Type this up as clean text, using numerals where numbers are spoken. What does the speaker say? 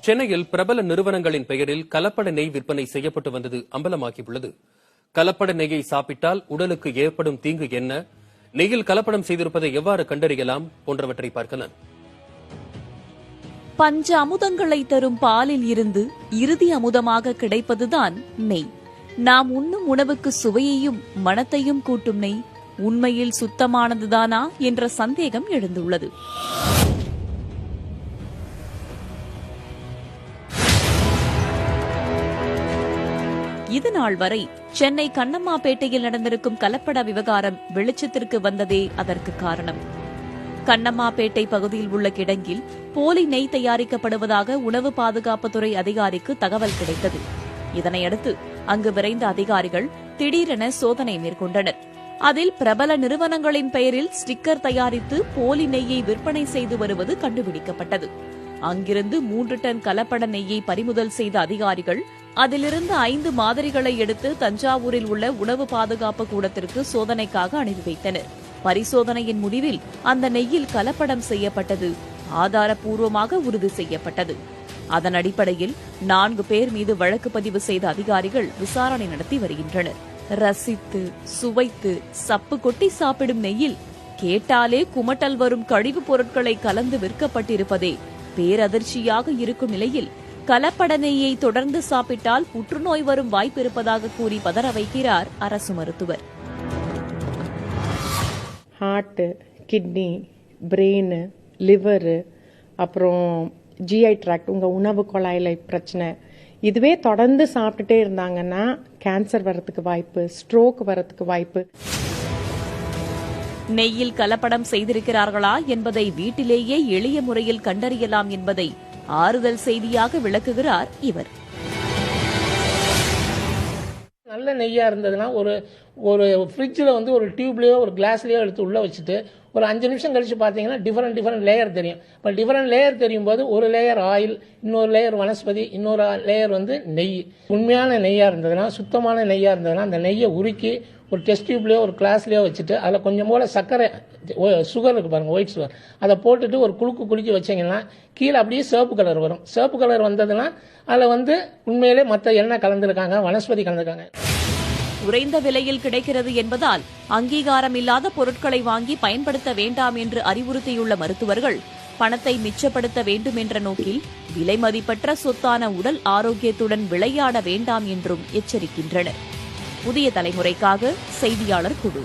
சென்னையில் பிரபல நிறுவனங்களின் பெயரில் கலப்பட நெய் விற்பனை செய்யப்பட்டு வந்தது அம்பலமாகியுள்ளது. கலப்பட நெய்யை சாப்பிட்டால் உடலுக்கு ஏற்படும் தீங்கு என்ன, நெய்யில் கலப்படம் செய்திருப்பதை எவ்வாறு கண்டறியலாம் போன்றவற்றை பார்க்கலாம். பஞ்ச அமுதங்களை தரும் பாலில் இருந்து இறுதி அமுதமாக கிடைப்பதுதான் நெய். நாம் உண்ணும் உணவுக்கு சுவையையும் மணத்தையும் கூட்டும் நெய் உண்மையில் சுத்தமானதுதானா என்ற சந்தேகம் எழுந்துள்ளது. இதுநாள் வரை சென்னை கண்ணம்மாபேட்டையில் நடந்திருக்கும் கலப்பட விவகாரம் வெளிச்சத்திற்கு வந்ததே அதற்கு காரணம். கண்ணம்மாபேட்டை பகுதியில் உள்ள கிடங்கில் போலி நெய் தயாரிக்கப்படுவதாக உணவு பாதுகாப்புத்துறை அதிகாரிக்கு தகவல் கிடைத்தது. இதனையடுத்து அங்கு விரைந்த அதிகாரிகள் திடீரென சோதனை மேற்கொண்டனர். அதில் பிரபல நிறுவனங்களின் பெயரில் ஸ்டிக்கர் தயாரித்து போலி நெய்யை விற்பனை செய்து வருவது கண்டுபிடிக்கப்பட்டது. அங்கிருந்து 3 டன் கலப்பட நெய்யை பறிமுதல் செய்த அதிகாரிகள் அதிலிருந்து 5 மாதிரிகளை எடுத்து தஞ்சாவூரில் உள்ள உணவு பாதுகாப்பு கூடத்திற்கு சோதனைக்காக அனுப்பி வைத்தனர். பரிசோதனையின் முடிவில் அந்த நெய்யில் கலப்படம் செய்யப்பட்டது ஆதாரப்பூர்வமாக உறுதி செய்யப்பட்டது. அதன் அடிப்படையில் 4 பேர் மீது வழக்கு பதிவு செய்த அதிகாரிகள் விசாரணை நடத்தி வருகின்றனர். ரசித்து சுவைத்து சப்பு கொட்டி சாப்பிடும் நெய்யில் கேட்டாலே குமட்டல் வரும் கழிவுப் பொருட்களை கலந்து விற்கப்பட்டிருப்பதே பேரதிர்ச்சியாக இருக்கும் நிலையில் கலப்பட நெய்யை தொடர்ந்து சாப்பிட்டால் புற்றுநோய் வரும் வாய்ப்பு இருப்பதாக கூறி பதற வைக்கிறார் அரசு மருத்துவர். ஹார்ட், கிட்னி, பிரெயின், லிவர், அப்புறம் ஜிஐ ட்ராக்ட், உங்க உணவு குழாயில பிரச்சனை, இதுவே தொடர்ந்து சாப்பிட்டுட்டே இருந்தாங்கன்னா கேன்சர் வரதுக்கு வாய்ப்பு, ஸ்ட்ரோக் வரதுக்கு வாய்ப்பு. நெய்யில் கலப்படம் செய்திருக்கிறார்களா என்பதை வீட்டிலேயே எளிய முறையில் கண்டறியலாம் என்பதை ஆறுதல் செய்தியாக விளக்குகிறார் இவர். நல்ல நெய்யா இருந்ததுன்னா ஒரு ஃப்ரிட்ஜில் ஒரு டியூப்லேயோ ஒரு கிளாஸ்லேயோ எடுத்து உள்ளே வச்சுட்டு ஒரு 5 நிமிஷம் கழிச்சு பார்த்தீங்கன்னா டிஃபரெண்ட் லேயர் தெரியும். இப்போ டிஃபரெண்ட் லேயர் தெரியும் போது ஒரு லேயர் ஆயில், இன்னொரு லேயர் வனஸ்பதி, இன்னொரு லேயர் நெய். உண்மையான நெய்யாக இருந்ததுன்னா, சுத்தமான நெய்யாக இருந்ததுன்னா அந்த நெய்யை உருக்கி ஒரு டெஸ்ட் டியூப்லேயோ ஒரு கிளாஸ்லேயோ வச்சுட்டு அதில் கொஞ்சம் போல சர்க்கரை, சுகர் இருக்குது பாருங்கள், ஒயிட் சுகர், அதை போட்டுட்டு ஒரு குலுக்கி வச்சிங்கன்னா கீழே அப்படியே சிவப்பு கலர் வரும். சிவப்பு கலர் வந்ததுன்னா அதில் உண்மையிலே மற்ற எண்ணெய் கலந்துருக்காங்க, வனஸ்பதி கலந்துருக்காங்க. குறைந்த விலையில் கிடைக்கிறது என்பதால் அங்கீகாரம் இல்லாத பொருட்களை வாங்கி பயன்படுத்த வேண்டாம் என்று அறிவுறுத்தியுள்ள மருத்துவர்கள் பணத்தை மிச்சப்படுத்த வேண்டும் என்ற நோக்கில் விலை மதிப்பற்ற சொத்தான உடல் ஆரோக்கியத்துடன் விளையாட வேண்டாம் என்றும் எச்சரிக்கின்றனர். புதிய தலைமுறைக்காக செய்தியாளர் குழு.